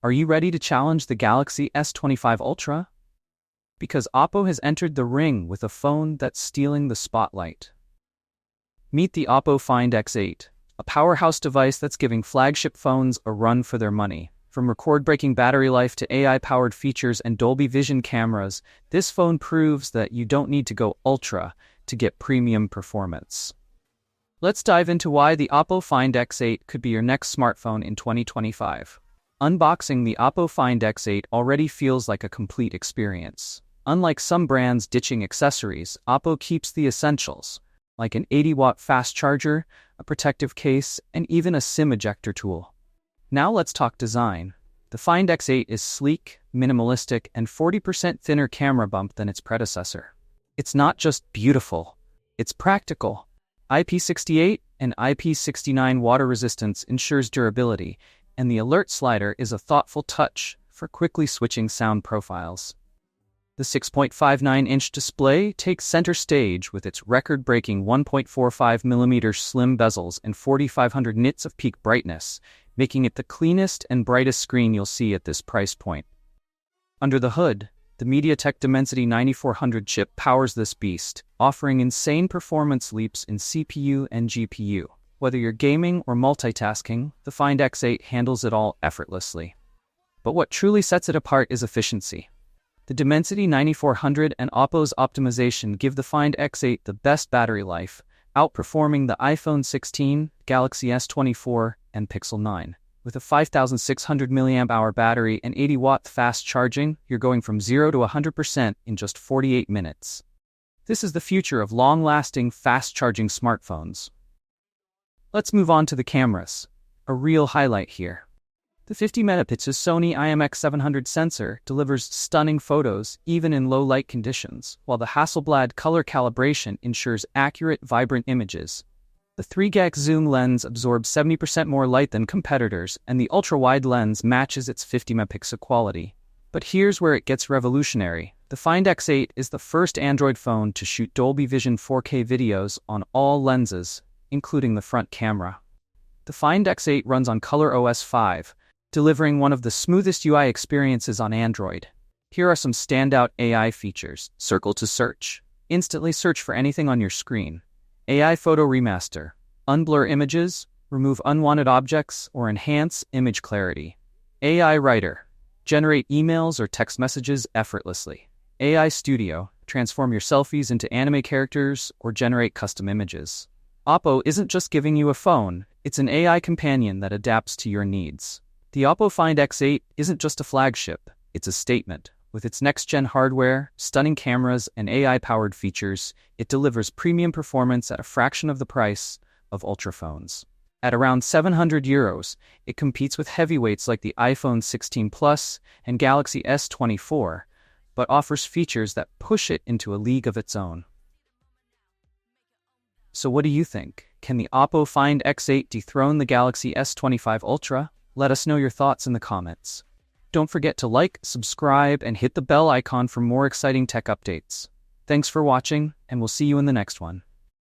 Are you ready to challenge the Galaxy S25 Ultra? Because Oppo has entered the ring with a phone that's stealing the spotlight. Meet the Oppo Find X8, a powerhouse device that's giving flagship phones a run for their money. From record-breaking battery life to AI-powered features and Dolby Vision cameras, this phone proves that you don't need to go ultra to get premium performance. Let's dive into why the Oppo Find X8 could be your next smartphone in 2025. Unboxing the Oppo Find X8 already feels like a complete experience. Unlike some brands ditching accessories, Oppo keeps the essentials, like an 80-watt fast charger, a protective case, and even a SIM ejector tool. Now let's talk design. The Find X8 is sleek, minimalistic, and 40% thinner camera bump than its predecessor. It's not just beautiful, it's practical. IP68 and IP69 water resistance ensures durability, and the alert slider is a thoughtful touch for quickly switching sound profiles. The 6.59-inch display takes center stage with its record-breaking 1.45mm slim bezels and 4500 nits of peak brightness, making it the cleanest and brightest screen you'll see at this price point. Under the hood, the MediaTek Dimensity 9400 chip powers this beast, offering insane performance leaps in CPU and GPU. Whether you're gaming or multitasking, the Find X8 handles it all effortlessly. But what truly sets it apart is efficiency. The Dimensity 9400 and Oppo's optimization give the Find X8 the best battery life, outperforming the iPhone 16, Galaxy S24, and Pixel 9. With a 5,600 mAh battery and 80-watt fast charging, you're going from 0 to 100% in just 48 minutes. This is the future of long-lasting, fast-charging smartphones. Let's move on to the cameras. A real highlight here. The 50-megapixel Sony IMX700 sensor delivers stunning photos even in low-light conditions, while the Hasselblad color calibration ensures accurate, vibrant images. The 3x zoom lens absorbs 70% more light than competitors, and the ultra-wide lens matches its 50-megapixel quality. But here's where it gets revolutionary. The Find X8 is the first Android phone to shoot Dolby Vision 4K videos on all lenses, including the front camera. The Find X8 runs on ColorOS 5, delivering one of the smoothest UI experiences on Android. Here are some standout AI features. Circle to search. Instantly search for anything on your screen. AI Photo Remaster. Unblur images, remove unwanted objects, or enhance image clarity. AI Writer. Generate emails or text messages effortlessly. AI Studio. Transform your selfies into anime characters or generate custom images. Oppo isn't just giving you a phone, it's an AI companion that adapts to your needs. The Oppo Find X8 isn't just a flagship, it's a statement. With its next-gen hardware, stunning cameras, and AI-powered features, it delivers premium performance at a fraction of the price of ultra phones. At around €700, it competes with heavyweights like the iPhone 16 Plus and Galaxy S24, but offers features that push it into a league of its own. So what do you think? Can the Oppo Find X8 dethrone the Galaxy S25 Ultra? Let us know your thoughts in the comments. Don't forget to like, subscribe, and hit the bell icon for more exciting tech updates. Thanks for watching, and we'll see you in the next one.